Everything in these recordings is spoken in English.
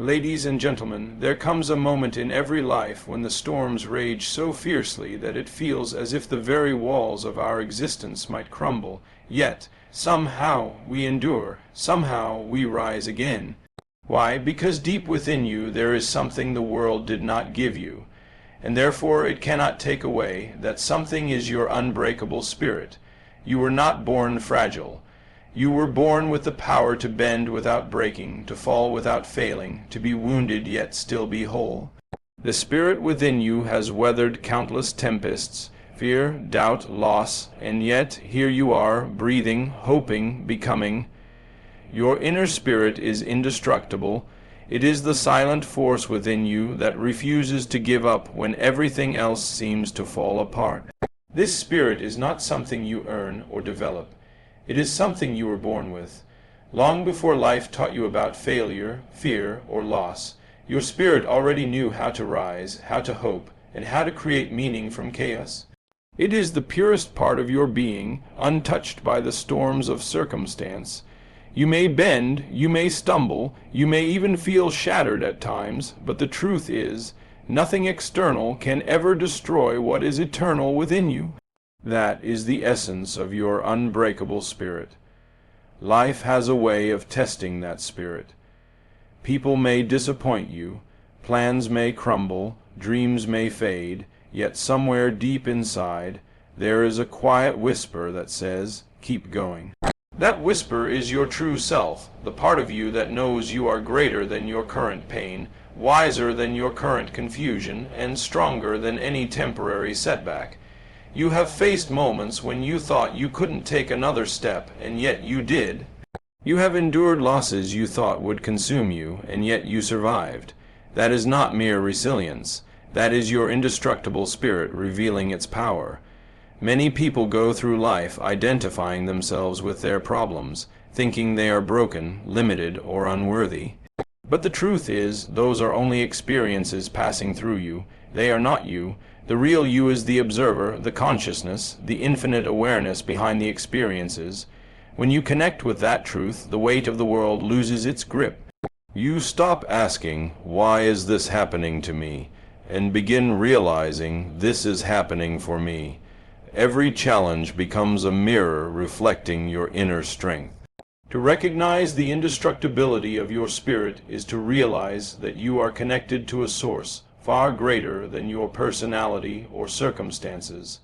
Ladies and gentlemen, there comes a moment in every life when the storms rage so fiercely that it feels as if the very walls of our existence might crumble, yet somehow we endure, somehow we rise again. Why? Because deep within you there is something the world did not give you, and therefore it cannot take away. That something is your unbreakable spirit. You were not born fragile. You were born with the power to bend without breaking, to fall without failing, to be wounded yet still be whole. The spirit within you has weathered countless tempests, fear, doubt, loss, and yet here you are, breathing, hoping, becoming. Your inner spirit is indestructible. It is the silent force within you that refuses to give up when everything else seems to fall apart. This spirit is not something you earn or develop. It is something you were born with. Long before life taught you about failure, fear, or loss, your spirit already knew how to rise, how to hope, and how to create meaning from chaos. It is the purest part of your being, untouched by the storms of circumstance. You may bend, you may stumble, you may even feel shattered at times, but the truth is, nothing external can ever destroy what is eternal within you. That is the essence of your unbreakable spirit. Life has a way of testing that spirit. People may disappoint you, plans may crumble, dreams may fade, yet somewhere deep inside there is a quiet whisper that says, "Keep going." That whisper is your true self, the part of you that knows you are greater than your current pain, wiser than your current confusion, and stronger than any temporary setback. You have faced moments when you thought you couldn't take another step, and yet you did. You have endured losses you thought would consume you, and yet you survived. That is not mere resilience. That is your indestructible spirit revealing its power. Many people go through life identifying themselves with their problems, thinking they are broken, limited, or unworthy. But the truth is, those are only experiences passing through you. They are not you. The real you is the observer, the consciousness, the infinite awareness behind the experiences. When you connect with that truth, the weight of the world loses its grip. You stop asking, "Why is this happening to me?" and begin realizing, "This is happening for me." Every challenge becomes a mirror reflecting your inner strength. To recognize the indestructibility of your spirit is to realize that you are connected to a source far greater than your personality or circumstances.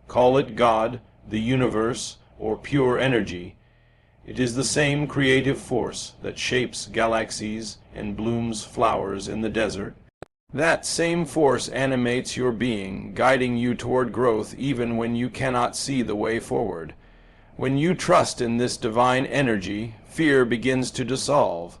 Call it God, the universe, or pure energy. It is the same creative force that shapes galaxies and blooms flowers in the desert. That same force animates your being, guiding you toward growth even when you cannot see the way forward. When you trust in this divine energy, fear begins to dissolve.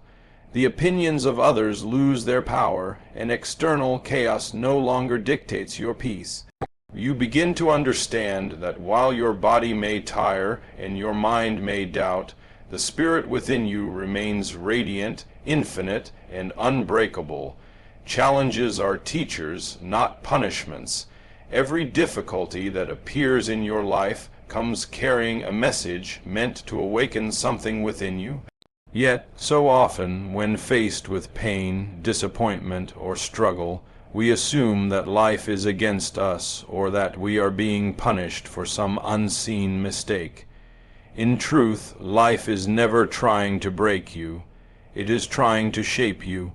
The opinions of others lose their power, and external chaos no longer dictates your peace. You begin to understand that while your body may tire and your mind may doubt, the spirit within you remains radiant, infinite, and unbreakable. Challenges are teachers, not punishments. Every difficulty that appears in your life comes carrying a message meant to awaken something within you. Yet, so often, when faced with pain, disappointment, or struggle, we assume that life is against us or that we are being punished for some unseen mistake. In truth, life is never trying to break you. It is trying to shape you.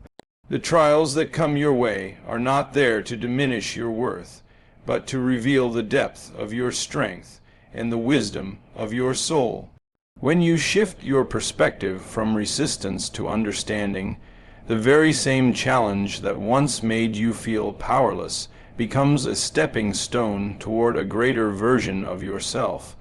The trials that come your way are not there to diminish your worth, but to reveal the depth of your strength and the wisdom of your soul. When you shift your perspective from resistance to understanding, the very same challenge that once made you feel powerless becomes a stepping stone toward a greater version of yourself.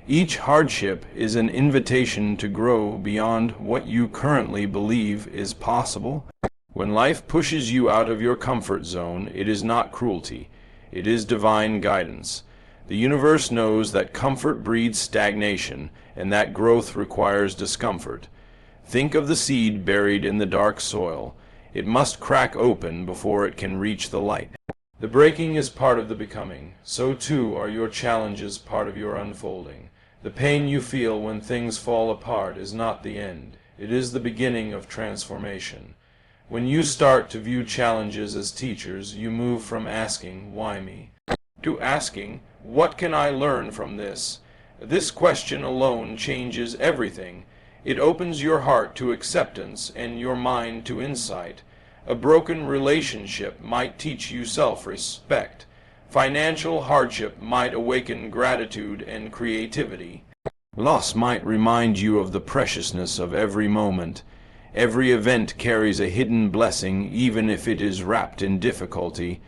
Each hardship is an invitation to grow beyond what you currently believe is possible. When life pushes you out of your comfort zone, it is not cruelty. It is divine guidance. The universe knows that comfort breeds stagnation, and that growth requires discomfort. Think of the seed buried in the dark soil. It must crack open before it can reach the light. The breaking is part of the becoming. So too are your challenges part of your unfolding. The pain you feel when things fall apart is not the end. It is the beginning of transformation. When you start to view challenges as teachers, you move from asking, "Why me?" to asking, "What can I learn from this?" This question alone changes everything. It opens your heart to acceptance and your mind to insight. A broken relationship might teach you self-respect. Financial hardship might awaken gratitude and creativity. Loss might remind you of the preciousness of every moment. Every event carries a hidden blessing, even if it is wrapped in difficulty.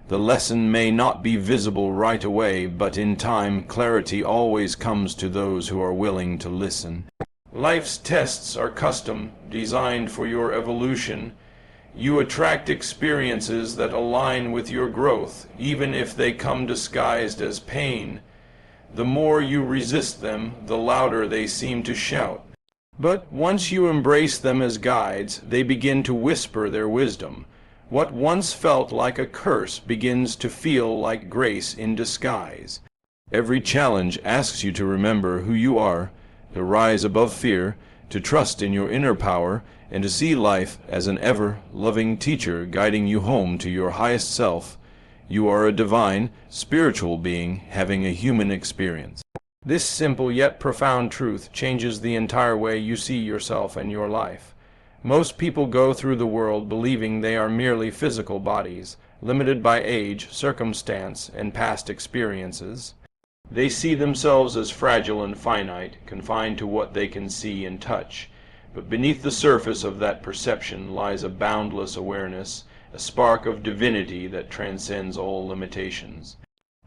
The lesson may not be visible right away, but in time, clarity always comes to those who are willing to listen. Life's tests are custom designed for your evolution. You attract experiences that align with your growth, even if they come disguised as pain. The more you resist them, the louder they seem to shout. But once you embrace them as guides, they begin to whisper their wisdom. What once felt like a curse begins to feel like grace in disguise. Every challenge asks you to remember who you are, to rise above fear, to trust in your inner power, and to see life as an ever-loving teacher guiding you home to your highest self. You are a divine, spiritual being having a human experience. This simple yet profound truth changes the entire way you see yourself and your life. Most people go through the world believing they are merely physical bodies, limited by age, circumstance, and past experiences. They see themselves as fragile and finite, confined to what they can see and touch. But beneath the surface of that perception lies a boundless awareness, a spark of divinity that transcends all limitations.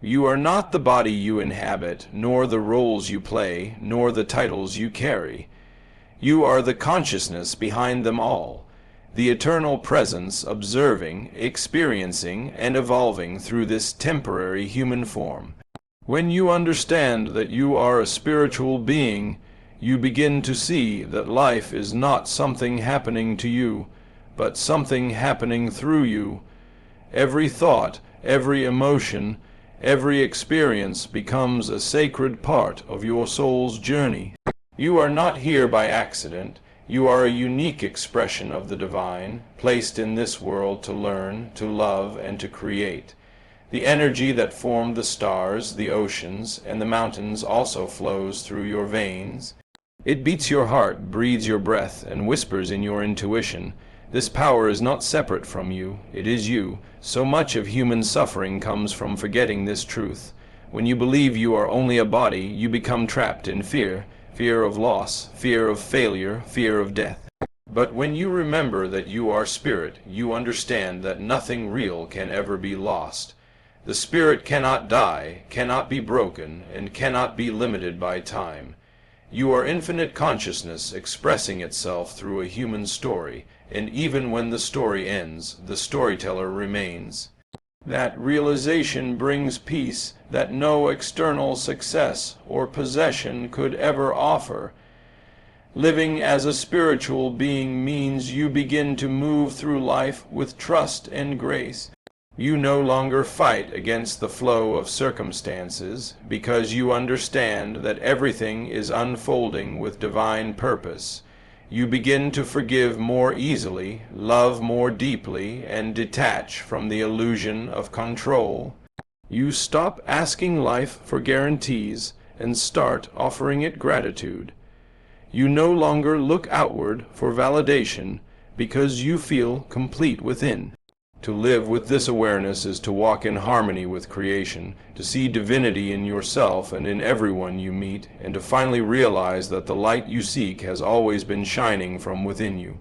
You are not the body you inhabit, nor the roles you play, nor the titles you carry. You are the consciousness behind them all, the eternal presence observing, experiencing, and evolving through this temporary human form. When you understand that you are a spiritual being, you begin to see that life is not something happening to you, but something happening through you. Every thought, every emotion, every experience becomes a sacred part of your soul's journey. You are not here by accident. You are a unique expression of the divine, placed in this world to learn, to love, and to create. The energy that formed the stars, the oceans, and the mountains also flows through your veins. It beats your heart, breathes your breath, and whispers in your intuition. This power is not separate from you. It is you. So much of human suffering comes from forgetting this truth. When you believe you are only a body, you become trapped in fear. Fear of loss, fear of failure, fear of death. But when you remember that you are spirit, you understand that nothing real can ever be lost. The spirit cannot die, cannot be broken, and cannot be limited by time. You are infinite consciousness expressing itself through a human story, and even when the story ends, the storyteller remains. That realization brings peace that no external success or possession could ever offer. Living as a spiritual being means you begin to move through life with trust and grace. You no longer fight against the flow of circumstances because you understand that everything is unfolding with divine purpose. You begin to forgive more easily, love more deeply, and detach from the illusion of control. You stop asking life for guarantees and start offering it gratitude. You no longer look outward for validation because you feel complete within. To live with this awareness is to walk in harmony with creation, to see divinity in yourself and in everyone you meet, and to finally realize that the light you seek has always been shining from within you.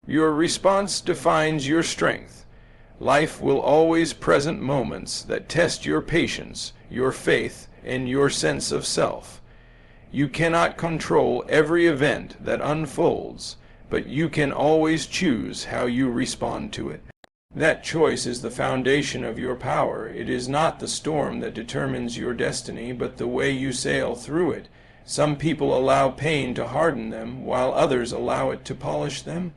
Your response defines your strength. Life will always present moments that test your patience, your faith, and your sense of self. You cannot control every event that unfolds, but you can always choose how you respond to it. That choice is the foundation of your power. It is not the storm that determines your destiny, but the way you sail through it. Some people allow pain to harden them, while others allow it to polish them.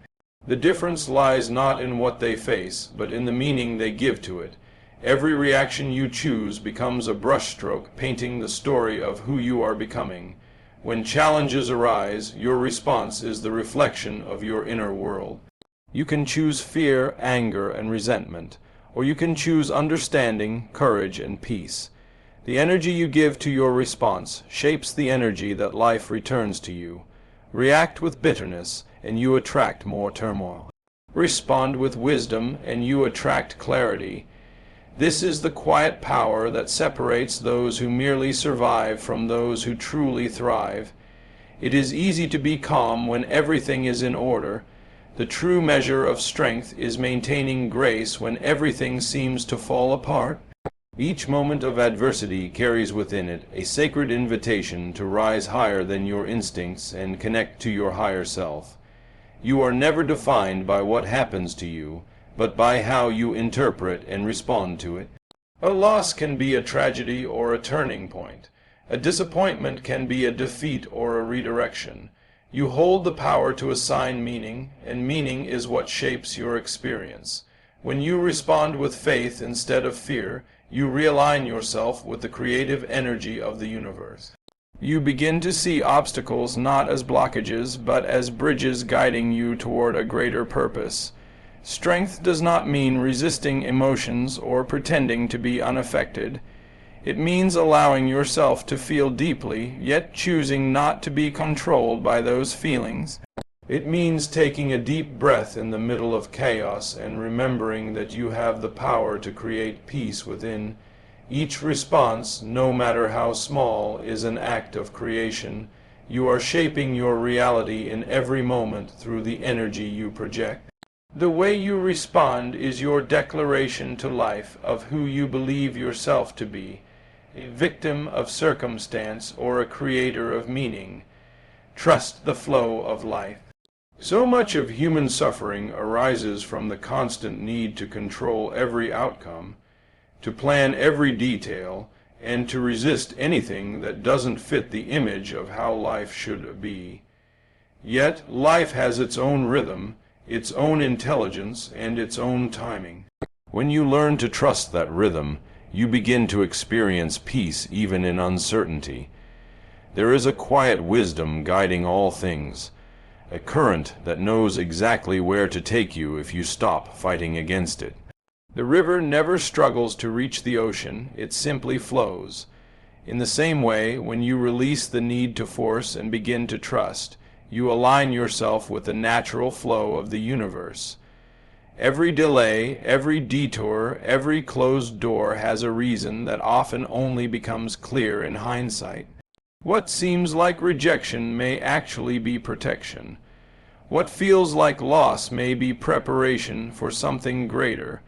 The difference lies not in what they face, but in the meaning they give to it. Every reaction you choose becomes a brushstroke painting the story of who you are becoming. When challenges arise, your response is the reflection of your inner world. You can choose fear, anger, and resentment, or you can choose understanding, courage, and peace. The energy you give to your response shapes the energy that life returns to you. React with bitterness, and you attract more turmoil. Respond with wisdom, and you attract clarity. This is the quiet power that separates those who merely survive from those who truly thrive. It is easy to be calm when everything is in order. The true measure of strength is maintaining grace when everything seems to fall apart. Each moment of adversity carries within it a sacred invitation to rise higher than your instincts and connect to your higher self. You are never defined by what happens to you, but by how you interpret and respond to it. A loss can be a tragedy or a turning point. A disappointment can be a defeat or a redirection. You hold the power to assign meaning, and meaning is what shapes your experience. When you respond with faith instead of fear, you realign yourself with the creative energy of the universe. You begin to see obstacles not as blockages, but as bridges guiding you toward a greater purpose. Strength does not mean resisting emotions or pretending to be unaffected. It means allowing yourself to feel deeply, yet choosing not to be controlled by those feelings. It means taking a deep breath in the middle of chaos and remembering that you have the power to create peace within. Each response, no matter how small, is an act of creation. You are shaping your reality in every moment through the energy you project. The way you respond is your declaration to life of who you believe yourself to be, a victim of circumstance or a creator of meaning. Trust the flow of life. So much of human suffering arises from the constant need to control every outcome, to plan every detail, and to resist anything that doesn't fit the image of how life should be. Yet life has its own rhythm, its own intelligence, and its own timing. When you learn to trust that rhythm, you begin to experience peace even in uncertainty. There is a quiet wisdom guiding all things, a current that knows exactly where to take you if you stop fighting against it. The river never struggles to reach the ocean, it simply flows. In the same way, when you release the need to force and begin to trust, you align yourself with the natural flow of the universe. Every delay, every detour, every closed door has a reason that often only becomes clear in hindsight. What seems like rejection may actually be protection. What feels like loss may be preparation for something greater.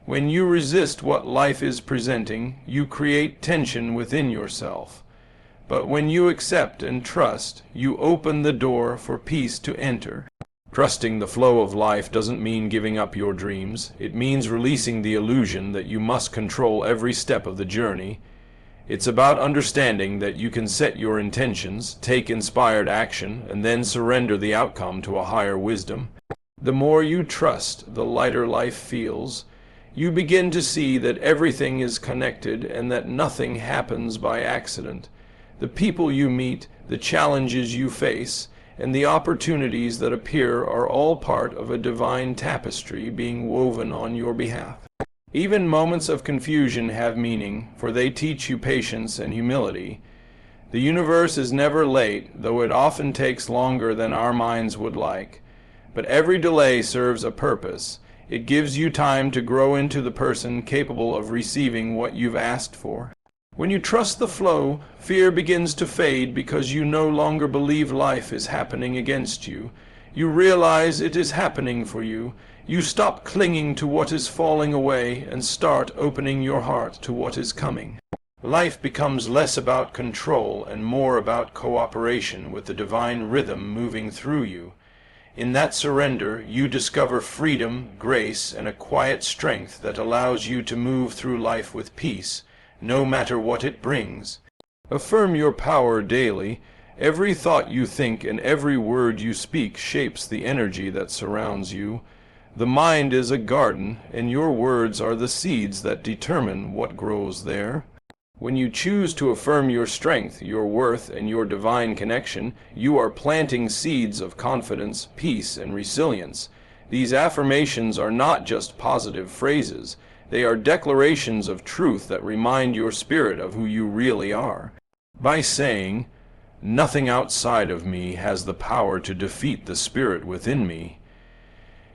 When you resist what life is presenting, you create tension within yourself. But when you accept and trust, you open the door for peace to enter. Trusting the flow of life doesn't mean giving up your dreams. It means releasing the illusion that you must control every step of the journey. It's about understanding that you can set your intentions, take inspired action, and then surrender the outcome to a higher wisdom. The more you trust, the lighter life feels. You begin to see that everything is connected and that nothing happens by accident. The people you meet, the challenges you face, and the opportunities that appear are all part of a divine tapestry being woven on your behalf. Even moments of confusion have meaning, for they teach you patience and humility. The universe is never late, though it often takes longer than our minds would like. But every delay serves a purpose. It gives you time to grow into the person capable of receiving what you've asked for. When you trust the flow, fear begins to fade because you no longer believe life is happening against you. You realize it is happening for you. You stop clinging to what is falling away and start opening your heart to what is coming. Life becomes less about control and more about cooperation with the divine rhythm moving through you. In that surrender, you discover freedom, grace, and a quiet strength that allows you to move through life with peace, no matter what it brings. Affirm your power daily. Every thought you think and every word you speak shapes the energy that surrounds you. The mind is a garden, and your words are the seeds that determine what grows there. When you choose to affirm your strength, your worth, and your divine connection, you are planting seeds of confidence, peace, and resilience. These affirmations are not just positive phrases. They are declarations of truth that remind your spirit of who you really are. By saying, "Nothing outside of me has the power to defeat the spirit within me,"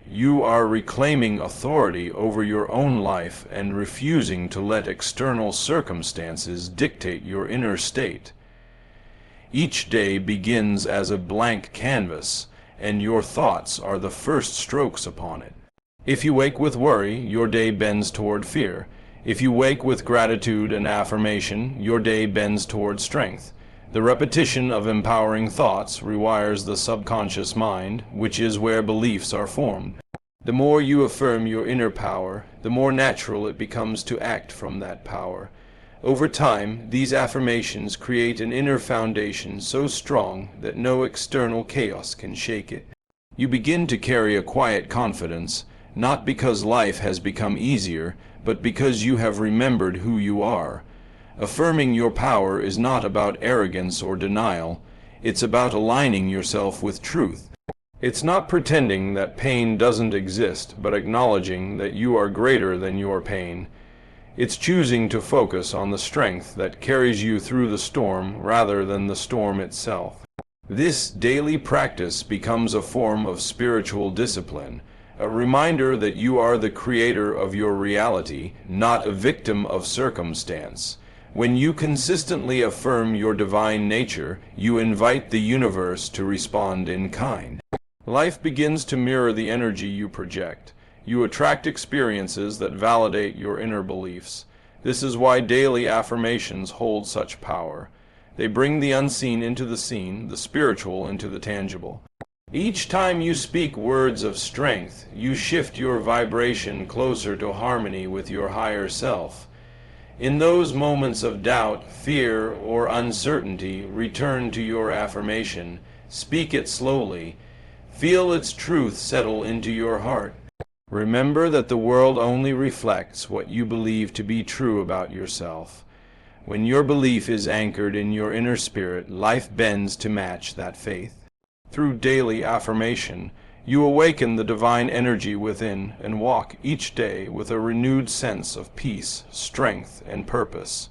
you are reclaiming authority over your own life and refusing to let external circumstances dictate your inner state. Each day begins as a blank canvas, and your thoughts are the first strokes upon it. If you wake with worry, your day bends toward fear. If you wake with gratitude and affirmation, your day bends toward strength. The repetition of empowering thoughts rewires the subconscious mind, which is where beliefs are formed. The more you affirm your inner power, the more natural it becomes to act from that power. Over time, these affirmations create an inner foundation so strong that no external chaos can shake it. You begin to carry a quiet confidence, not because life has become easier, but because you have remembered who you are. Affirming your power is not about arrogance or denial. It's about aligning yourself with truth. It's not pretending that pain doesn't exist, but acknowledging that you are greater than your pain. It's choosing to focus on the strength that carries you through the storm rather than the storm itself. This daily practice becomes a form of spiritual discipline, a reminder that you are the creator of your reality, not a victim of circumstance. When you consistently affirm your divine nature, you invite the universe to respond in kind. Life begins to mirror the energy you project. You attract experiences that validate your inner beliefs. This is why daily affirmations hold such power. They bring the unseen into the seen, the spiritual into the tangible. Each time you speak words of strength, you shift your vibration closer to harmony with your higher self. In those moments of doubt, fear, or uncertainty, return to your affirmation. Speak it slowly. Feel its truth settle into your heart. Remember that the world only reflects what you believe to be true about yourself. When your belief is anchored in your inner spirit, life bends to match that faith. Through daily affirmation, you awaken the divine energy within and walk each day with a renewed sense of peace, strength, and purpose.